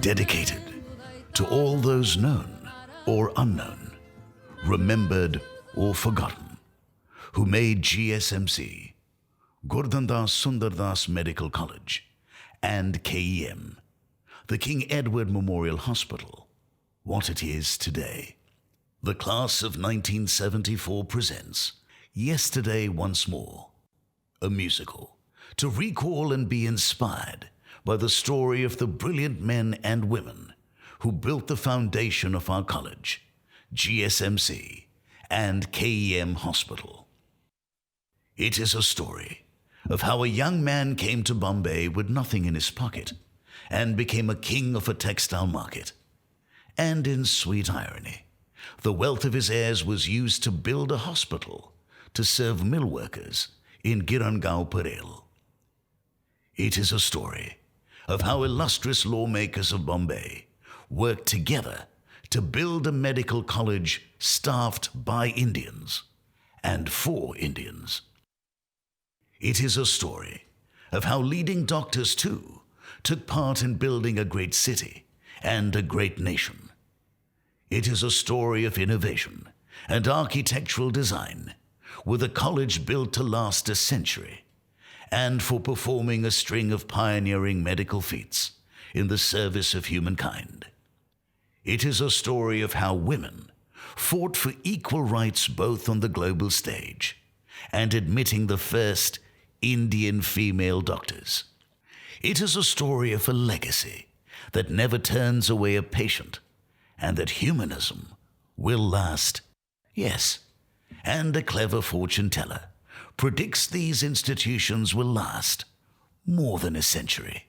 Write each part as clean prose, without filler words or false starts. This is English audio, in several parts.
dedicated to all those known or unknown, remembered or forgotten, who made GSMC, Gurdandas Sundardas Medical College, and KEM, the King Edward Memorial Hospital, what it is today. The class of 1974 presents Yesterday Once More, a musical to recall and be inspired by the story of the brilliant men and women who built the foundation of our college, GSMC, and KEM Hospital. It is a story of how a young man came to Bombay with nothing in his pocket and became a king of a textile market. And in sweet irony, the wealth of his heirs was used to build a hospital to serve mill workers in Girangaon Parel. It is a story of how illustrious lawmakers of Bombay worked together to build a medical college staffed by Indians and for Indians. It is a story of how leading doctors, too, took part in building a great city and a great nation. It is a story of innovation and architectural design, with a college built to last a century, and for performing a string of pioneering medical feats in the service of humankind. It is a story of how women fought for equal rights both on the global stage and admitting the first Indian female doctors. It is a story of a legacy that never turns away a patient, and that humanism will last. Yes, and a clever fortune teller predicts these institutions will last more than a century.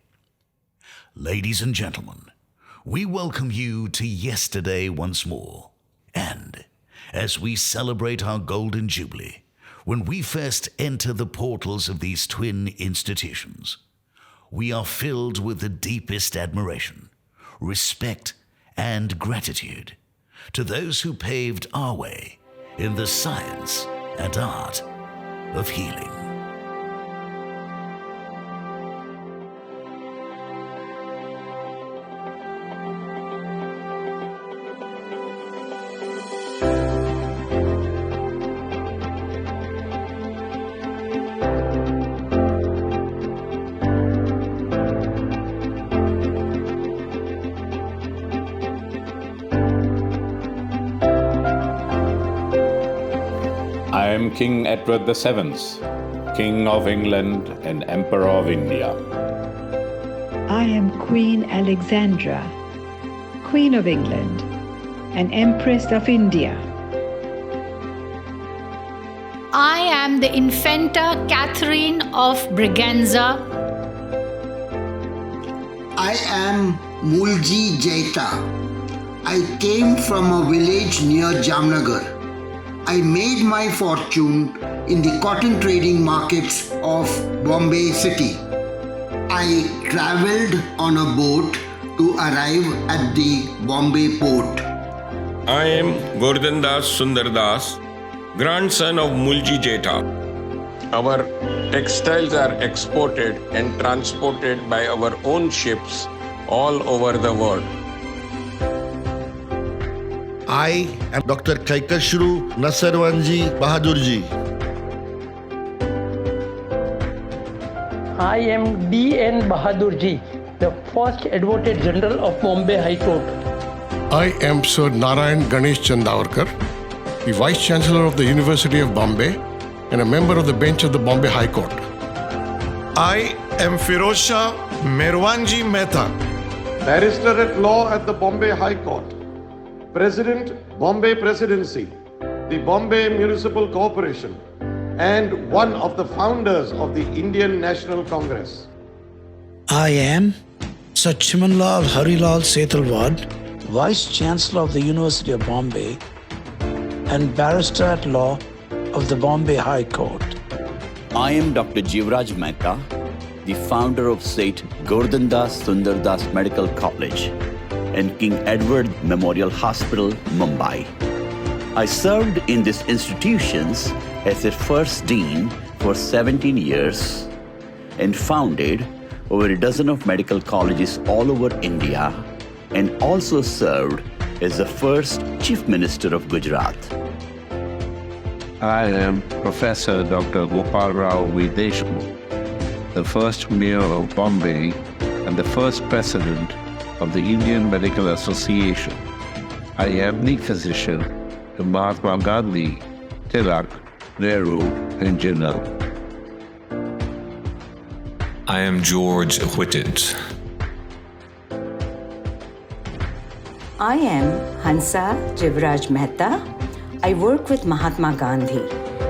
Ladies and gentlemen, we welcome you to Yesterday Once More. And as we celebrate our Golden Jubilee, when we first enter the portals of these twin institutions, we are filled with the deepest admiration, respect, and gratitude to those who paved our way in the science and art of healing. I am King Edward VII, King of England and Emperor of India. I am Queen Alexandra, Queen of England and Empress of India. I am the Infanta Catherine of Braganza. I am Mulji Jaita. I came from a village near Jamnagar. I made my fortune in the cotton trading markets of Bombay city. I travelled on a boat to arrive at the Bombay port. I am Gurdandas Sundardas, grandson of Mulji Jaita. Our textiles are exported and transported by our own ships all over the world. I am Dr. Kaikashru Nasarwanji Bahadurji. I am D.N. Bahadurji, the first Advocate General of Bombay High Court. I am Sir Narayan Ganesh Chandavarkar, the Vice Chancellor of the University of Bombay and a member of the bench of the Bombay High Court. I am Firozshah Merwanji Mehta, Barrister at Law at the Bombay High Court, President, Bombay Presidency, the Bombay Municipal Corporation, and one of the founders of the Indian National Congress. I am Sachimanlal Harilal Setalwad, Vice Chancellor of the University of Bombay and Barrister at Law of the Bombay High Court. I am Dr. Jivraj Mehta, the founder of St. Gurdandas Sundardas Medical College and King Edward Memorial Hospital, Mumbai. I served in these institutions as its first dean for 17 years and founded over a dozen of medical colleges all over India and also served as the first Chief Minister of Gujarat. I am Professor Dr. Gopal Rao V. Deshmukh, the first Mayor of Bombay and the first President of the Indian Medical Association. I am the physician to Mahatma Gandhi, Tilak, Nehru, and Jinnah. I am George Whitted. I am Hansa Jivraj Mehta. I work with Mahatma Gandhi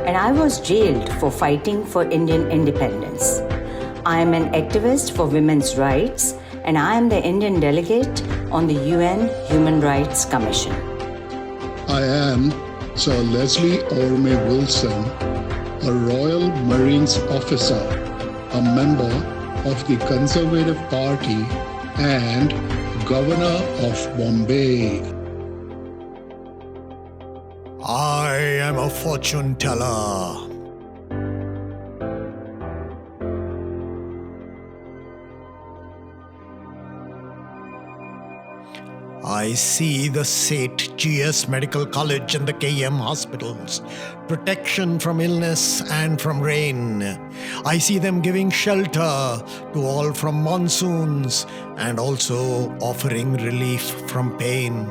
and I was jailed for fighting for Indian independence. I am an activist for women's rights and I am the Indian delegate on the UN Human Rights Commission. I am Sir Leslie Orme Wilson, a Royal Marines officer, a member of the Conservative Party and Governor of Bombay. I am a fortune teller. I see the Seth GS Medical College and the KM hospitals, protection from illness and from rain. I see them giving shelter to all from monsoons and also offering relief from pain.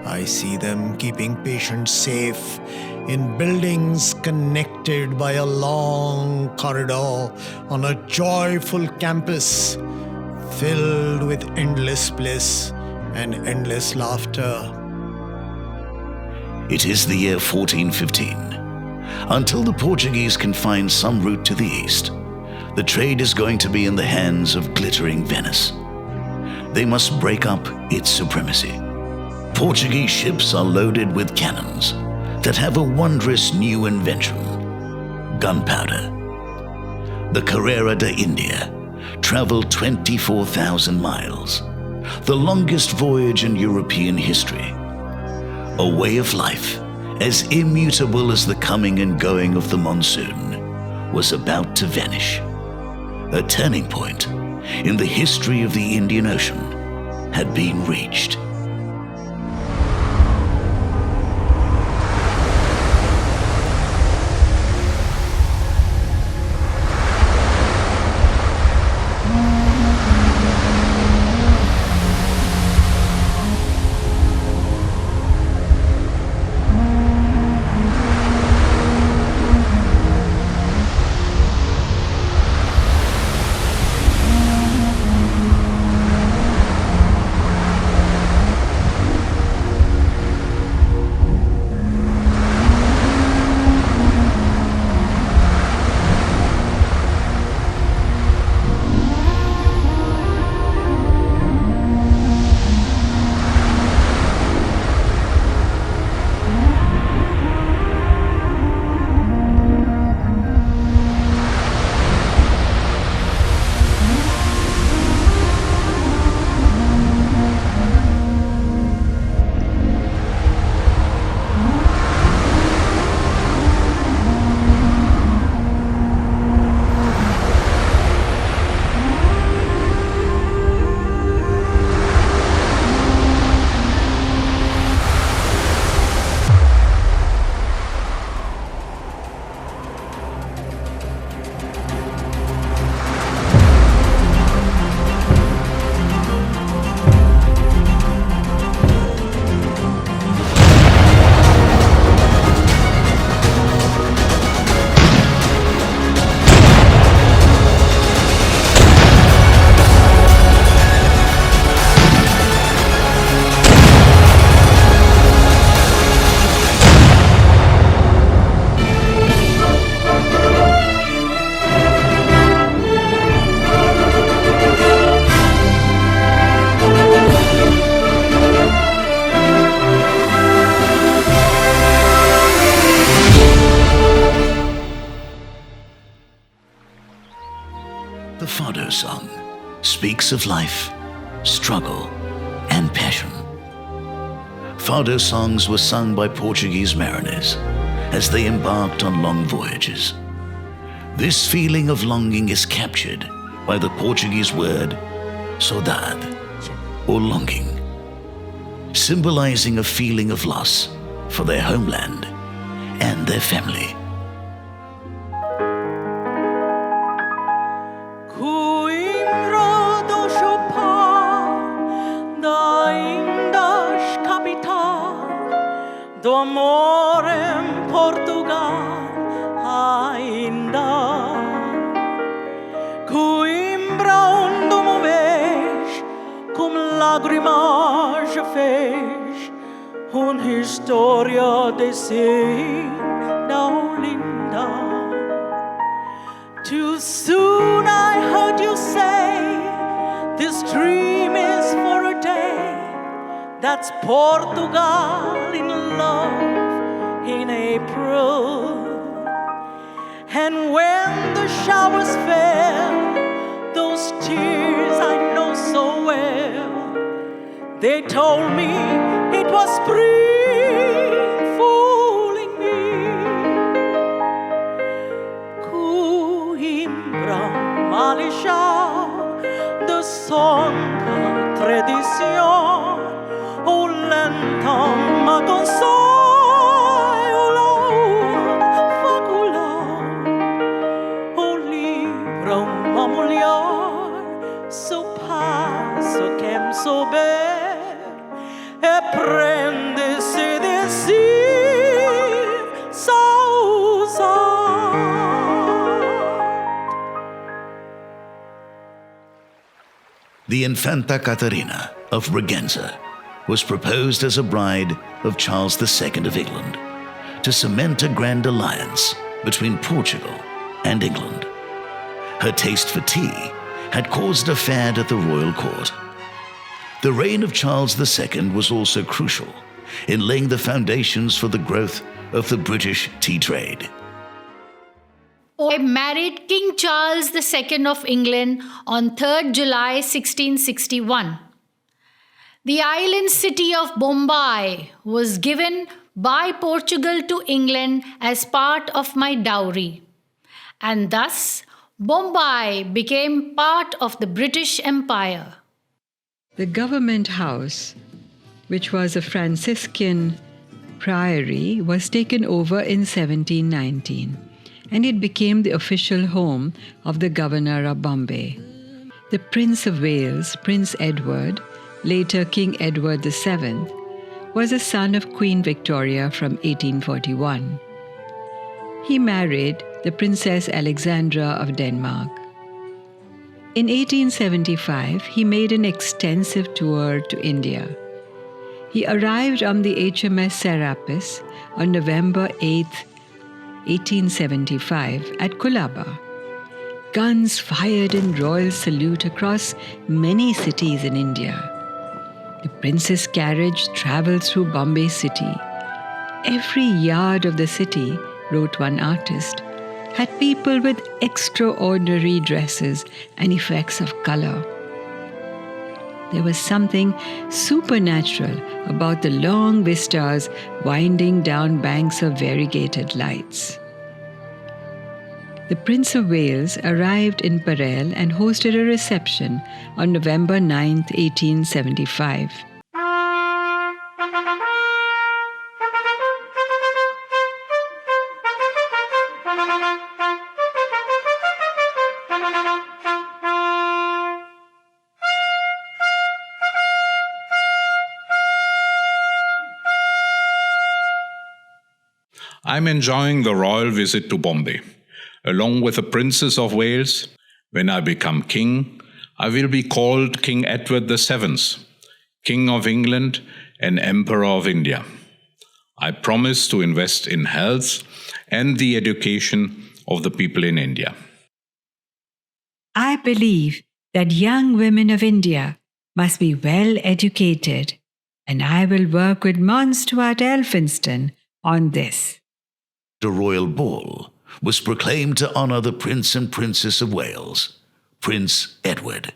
I see them keeping patients safe in buildings connected by a long corridor on a joyful campus filled with endless bliss and endless laughter. It is the year 1415. Until the Portuguese can find some route to the east, the trade is going to be in the hands of glittering Venice. They must break up its supremacy. Portuguese ships are loaded with cannons that have a wondrous new invention: gunpowder. The Carrera de India traveled 24,000 miles, the longest voyage in European history. A way of life as immutable as the coming and going of the monsoon was about to vanish. A turning point in the history of the Indian Ocean had been reached. The Fado song speaks of life, struggle, and passion. Fado songs were sung by Portuguese mariners as they embarked on long voyages. This feeling of longing is captured by the Portuguese word saudade. or longing, symbolizing a feeling of loss for their homeland and their family. Do amore in Portugal ainda Coimbra onde me vês com lágrimas fez história de ser tão linda. Too soon I heard you say this dream is for a day. That's Portugal in love in April. And when the showers fell, those tears I know so well, they told me it was spring fooling me. Coimbra, Malishau, the song of tradition. Oh, lentão, ma consolo, faculão. Oh, livro, uma mulher, so passo que me souber, e prende-se de si, só The Infanta Catarina of Braganza was proposed as a bride of Charles II of England to cement a grand alliance between Portugal and England. Her taste for tea had caused a fad at the royal court. The reign of Charles II was also crucial in laying the foundations for the growth of the British tea trade. I married King Charles II of England on 3rd July 1661. The island city of Mumbai was given by Portugal to England as part of my dowry, and thus Mumbai became part of the British Empire. The government house, which was a Franciscan priory, was taken over in 1719, and it became the official home of the Governor of Bombay. The Prince of Wales, Prince Edward, later King Edward VII, was a son of Queen Victoria from 1841. He married the Princess Alexandra of Denmark. In 1875, he made an extensive tour to India. He arrived on the HMS Serapis on November 8, 1875, at Colaba. Guns fired in royal salute across many cities in India. The prince's carriage traveled through Bombay city. Every yard of the city, wrote one artist, had people with extraordinary dresses and effects of color. There was something supernatural about the long vistas winding down banks of variegated lights. The Prince of Wales arrived in Parel and hosted a reception on November 9, 1875. I'm enjoying the royal visit to Bombay. Along with the Princess of Wales, when I become king, I will be called King Edward VII, King of England and Emperor of India. I promise to invest in health and the education of the people in India. I believe that young women of India must be well educated, and I will work with Mons Stuart Elphinstone on this. A royal ball was proclaimed to honor the Prince and Princess of Wales, Prince Edward.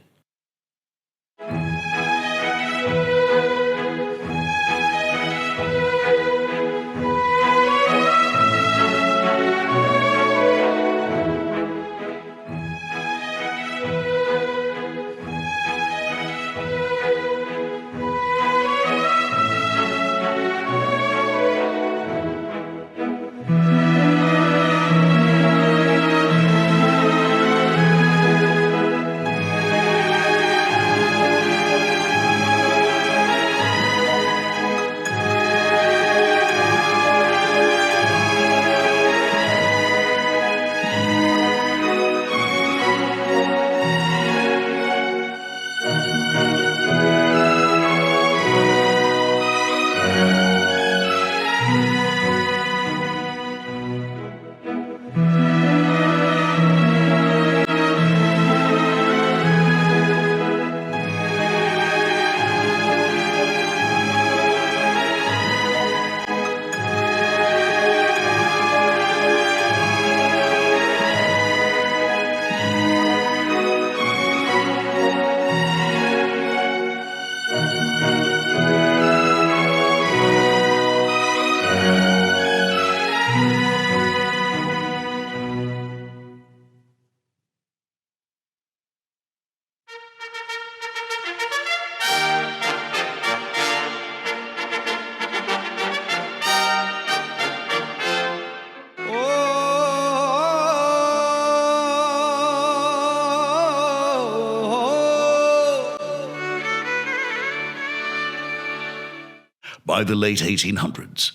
By the late 1800s,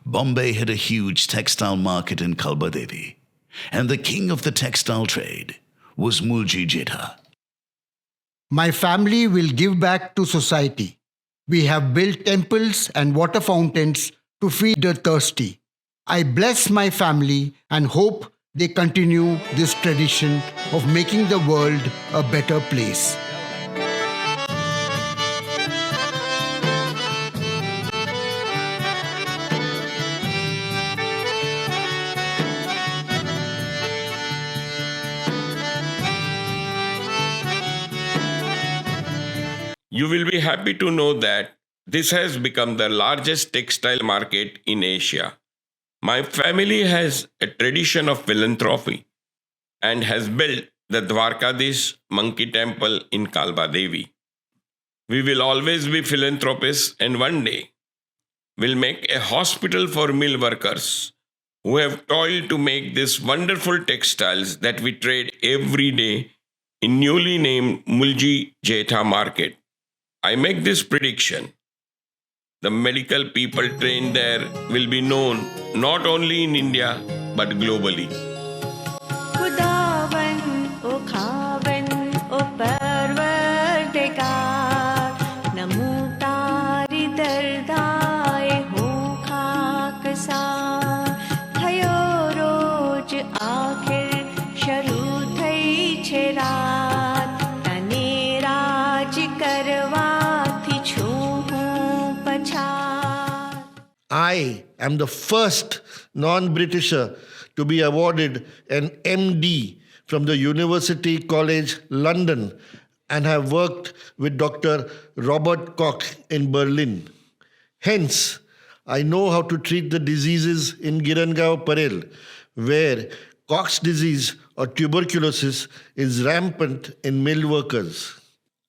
Bombay had a huge textile market in Kalbadevi, and the king of the textile trade was Mulji Jetha. My family will give back to society. We have built temples and water fountains to feed the thirsty. I bless my family and hope they continue this tradition of making the world a better place. You will be happy to know that this has become the largest textile market in Asia. My family has a tradition of philanthropy and has built the Dwarkadish monkey temple in Kalba Devi. We will always be philanthropists, and one day we'll make a hospital for mill workers who have toiled to make these wonderful textiles that we trade every day in newly named Mulji Jetha market. I make this prediction. The medical people trained there will be known not only in India but globally. I am the first non-Britisher to be awarded an MD from the University College London and have worked with Dr. Robert Koch in Berlin. Hence, I know how to treat the diseases in Girangao Parel, where Koch's disease or tuberculosis is rampant in mill workers.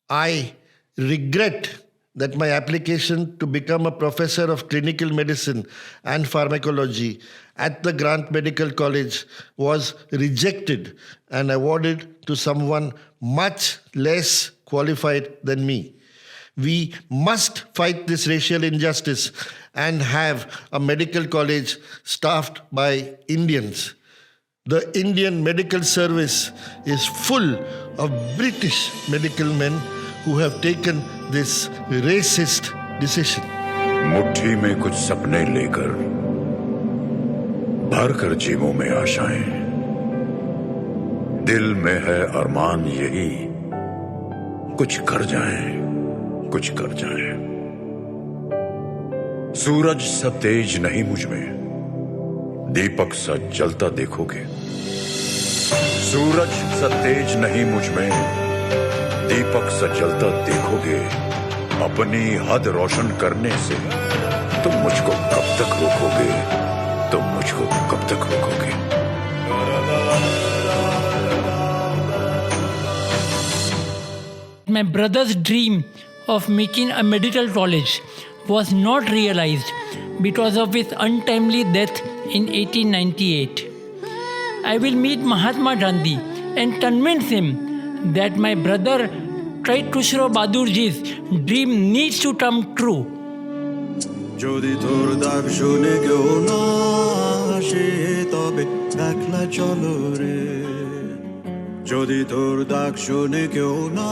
I regret that my application to become a professor of clinical medicine and pharmacology at the Grant Medical College was rejected and awarded to someone much less qualified than me. We must fight this racial injustice and have a medical college staffed by Indians. The Indian medical service is full of British medical men who have taken this racist decision. मुट्ठी में कुछ सपने लेकर भर कर जेबों में आशाएं, दिल में है अरमान यही कुछ कर जाएं। सूरज सा तेज नहीं मुझ में, दीपक सा जलता देखोगे। सूरज सा तेज नहीं मुझ में, दीपक सा जलता देखोगे। अपनी हद रोशन करने से तुम मुझको कब तक रोकोगे? My brother's dream of making a medical college was not realized because of his untimely death in 1898. I will meet Mahatma Gandhi and convince him that my brother Trait Kushro Bahadurji's dream needs to come true. যদি তোর ডাক শুনে কেউ না আসে তবে একলা চলো রে যদি তোর ডাক শুনে কেউ না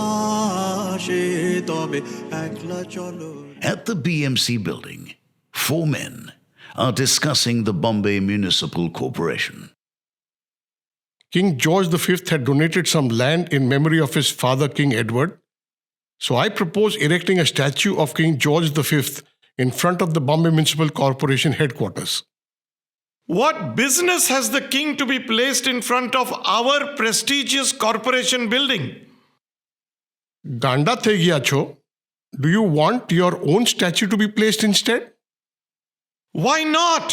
আসে তবে একলা চলো At the BMC building, 4 men are discussing the Bombay Municipal Corporation. King George V had donated some land in memory of his father, King Edward. So I propose erecting a statue of King George V in front of the Bombay Municipal Corporation headquarters. What business has the king to be placed in front of our prestigious corporation building? Ganda the gaya cho. Do you want your own statue to be placed instead? Why not?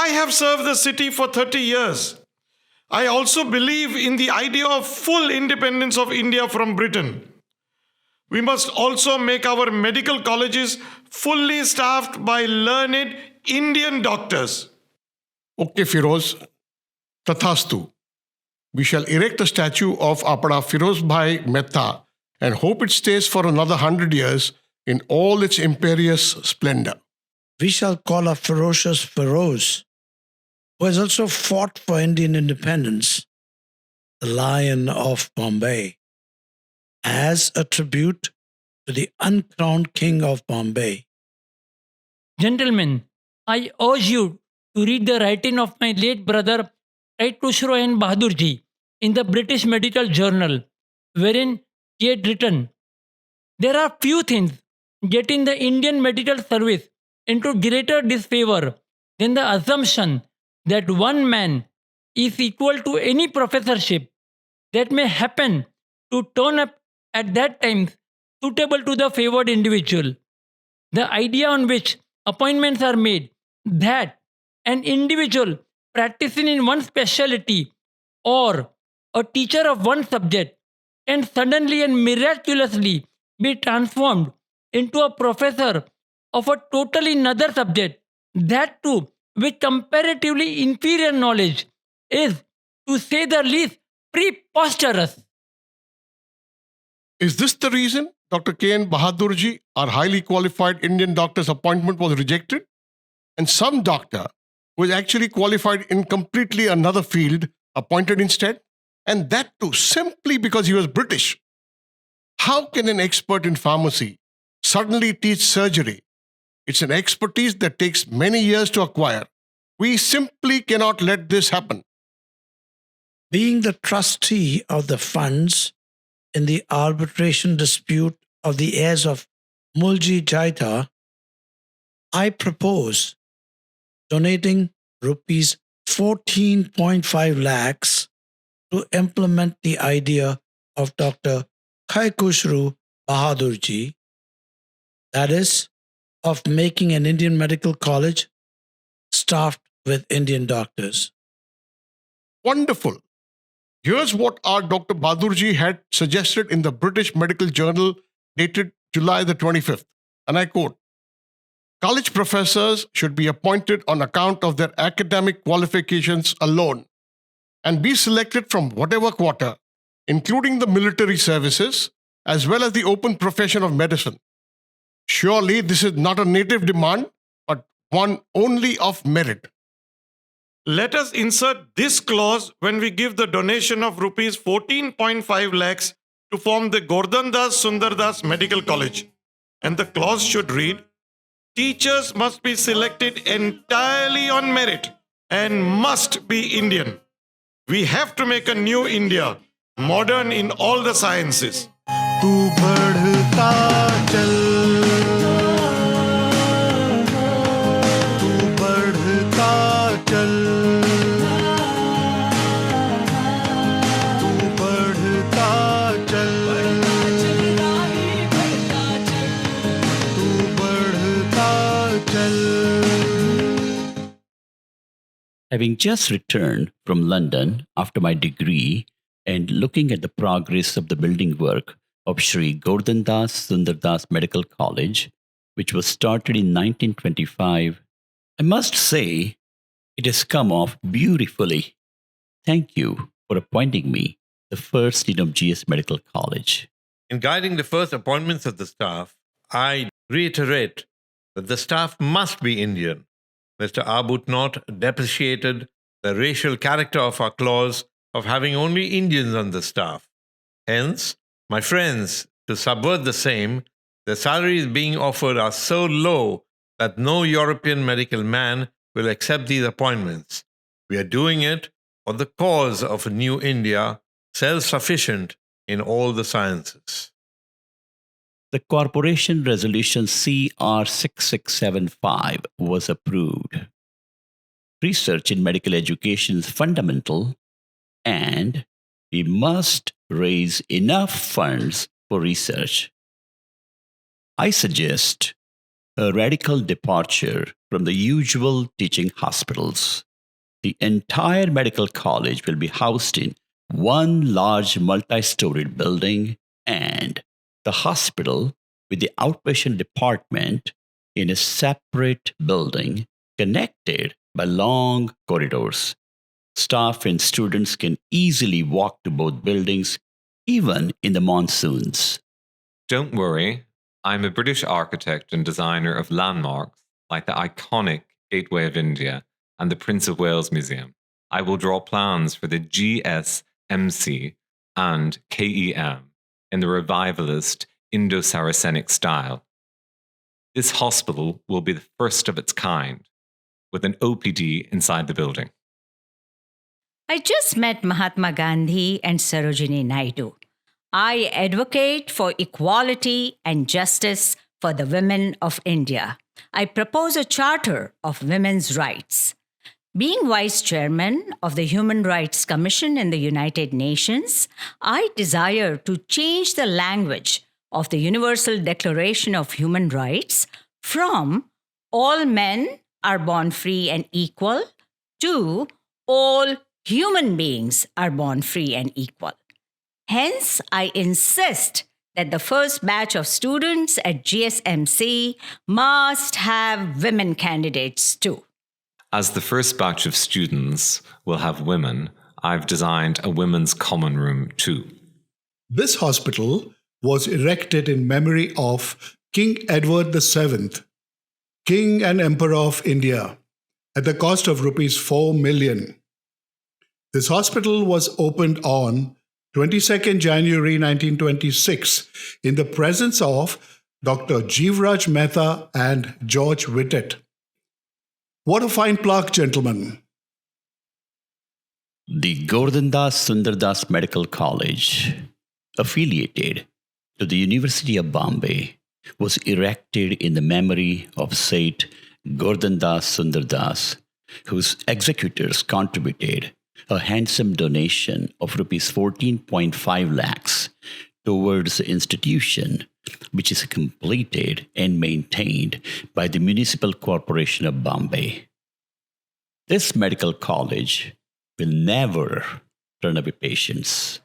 I have served the city for 30 years. I also believe in the idea of full independence of India from Britain. We must also make our medical colleges fully staffed by learned Indian doctors. Okay, Firoz. Tathastu. We shall erect a statue of Apada Firoz Bhai Mehta and hope it stays for another 100 years in all its imperious splendor. we shall call a ferocious Feroz, who has also fought for Indian independence, the Lion of Bombay, as a tribute to the uncrowned King of Bombay. Gentlemen, I urge you to read the writing of my late brother Right Khusro N. Bahadurji in the British Medical Journal, wherein he had written, "There are few things getting the Indian medical service into greater disfavor than the assumption that one man is equal to any professorship that may happen to turn up at that time suitable to the favored individual. The idea on which appointments are made that an individual practicing in one specialty or a teacher of one subject can suddenly and miraculously be transformed into a professor of a totally another subject, that too with comparatively inferior knowledge, is, to say the least, preposterous." Is this the reason Dr. K.N. Bahadurji, our highly qualified Indian doctor's appointment was rejected? And some doctor who is actually qualified in completely another field appointed instead? And that too simply because he was British. How can an expert in pharmacy suddenly teach surgery? It's an expertise that takes many years to acquire. We simply cannot let this happen. Being the trustee of the funds in the arbitration dispute of the heirs of Mulji Jaita, I propose donating rupees 14.5 lakhs to implement the idea of Dr. Khai Khusro Bahadurji, that is, of making an Indian medical college staffed with Indian doctors. Wonderful. Here's what our Dr. Bahadurji had suggested in the British Medical Journal dated July the 25th, and I quote, "College professors should be appointed on account of their academic qualifications alone and be selected from whatever quarter, including the military services, as well as the open profession of medicine. Surely this is not a native demand, but one only of merit." Let us insert this clause when we give the donation of rupees 14.5 lakhs to form the Gordandas Sundardas Medical College. And the clause should read, teachers must be selected entirely on merit and must be Indian. We have to make a new India, modern in all the sciences. तू बढ़ता चल, तू बढ़ता चल, तू बढ़ता चल, तू बढ़ता चल. Having just returned from London after my degree and looking at the progress of the building work of Sri Gordandas Sundardas Medical College, which was started in 1925, I must say it has come off beautifully. Thank you for appointing me the first dean of GS Medical College. In guiding the first appointments of the staff, I reiterate that the staff must be Indian. Mr. Arbuthnot depreciated the racial character of our clause of having only Indians on the staff. Hence, my friends, to subvert the same, the salaries being offered are so low that no European medical man will accept these appointments. We are doing it for the cause of a new India, self-sufficient in all the sciences. The Corporation Resolution CR 6675 was approved. Research in medical education is fundamental, and we must raise enough funds for research. I suggest a radical departure from the usual teaching hospitals. The entire medical college will be housed in one large multi-storied building, and the hospital with the outpatient department in a separate building connected by long corridors. Staff and students can easily walk to both buildings, even in the monsoons. Don't worry, I'm a British architect and designer of landmarks like the iconic Gateway of India and the Prince of Wales Museum. I will draw plans for the GSMC and KEM in the revivalist Indo-Saracenic style. This hospital will be the first of its kind, with an OPD inside the building. I just met Mahatma Gandhi and Sarojini Naidu. I advocate for equality and justice for the women of India. I propose a charter of women's rights. Being vice chairman of the Human Rights Commission in the United Nations, I desire to change the language of the Universal Declaration of Human Rights from all men are born free and equal to all human beings are born free and equal. Hence, I insist that the first batch of students at GSMC must have women candidates too. As the first batch of students will have women, I've designed a women's common room too. This hospital was erected in memory of King Edward VII, King and Emperor of India, at the cost of rupees 4 million. This hospital was opened on 22nd January 1926 in the presence of Dr. Jivraj Mehta and George Whitted. What a fine plaque, gentlemen. The Govindas Sundardas Medical College, affiliated to the University of Bombay, was erected in the memory of Seth Govindas Sundardas, whose executors contributed a handsome donation of rupees 14.5 lakhs towards the institution, which is completed and maintained by the Municipal Corporation of Bombay. This medical college will never turn away patients.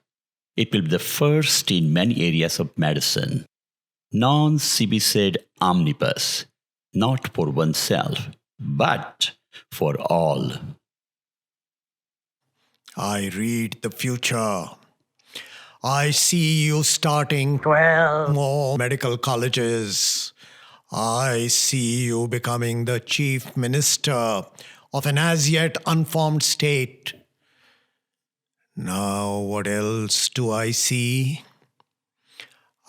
It will be the first in many areas of medicine. Non-CB omnibus, not for oneself, but for all. I read the future. I see you starting 12 more medical colleges. I see you becoming the chief minister of an as yet unformed state. Now, what else do I see?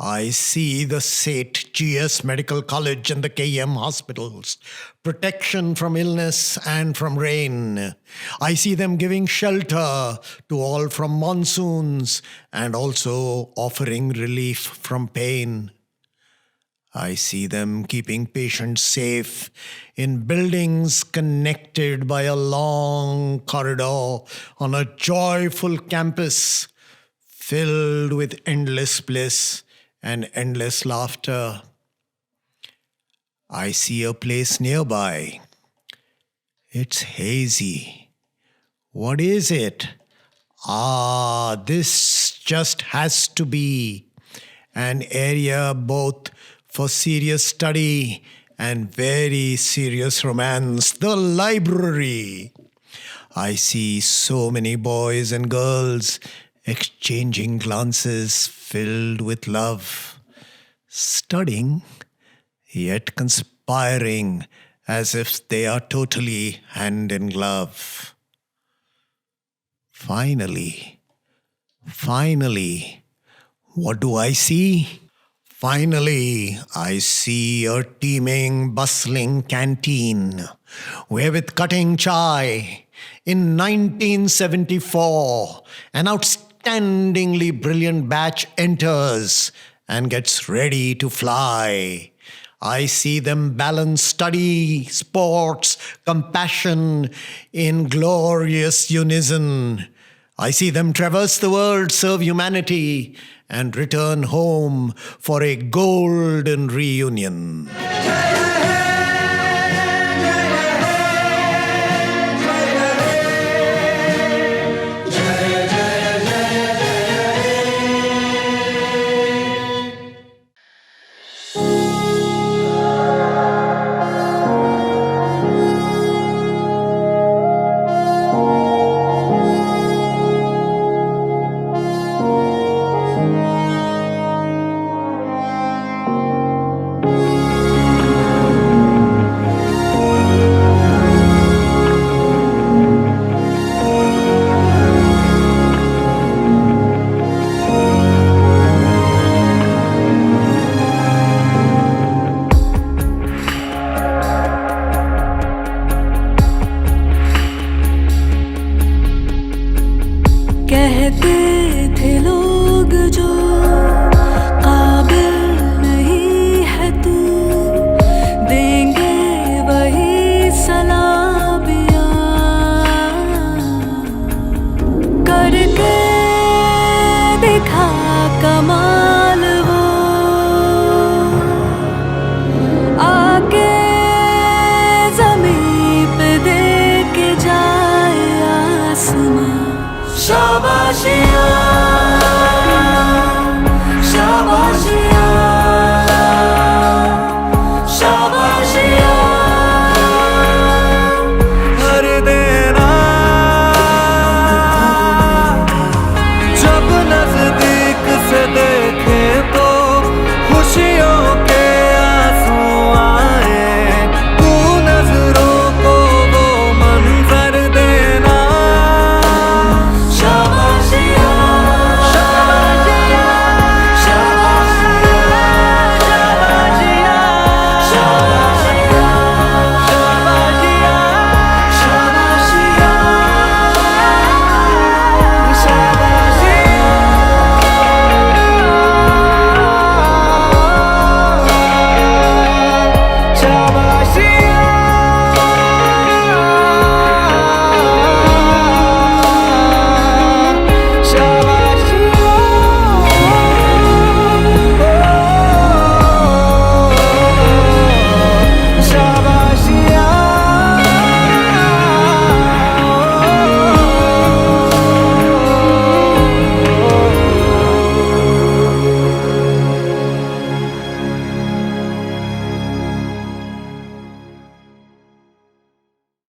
I see the Seth GS Medical College and the KM hospitals, protection from illness and from rain. I see them giving shelter to all from monsoons and also offering relief from pain. I see them keeping patients safe in buildings connected by a long corridor on a joyful campus filled with endless bliss and endless laughter. I see a place nearby. It's hazy. What is it? This just has to be an area both for serious study and very serious romance, the library. I see so many boys and girls exchanging glances filled with love, studying, yet conspiring as if they are totally hand in glove. Finally, what do I see? Finally, I see a teeming, bustling canteen where with cutting chai in 1974, an outstandingly brilliant batch enters and gets ready to fly. I see them balance study, sports, compassion in glorious unison. I see them traverse the world, serve humanity, and return home for a golden reunion. दिखा कमाल वो आके ज़मीं पे दे के जाए आसमां शाबाशी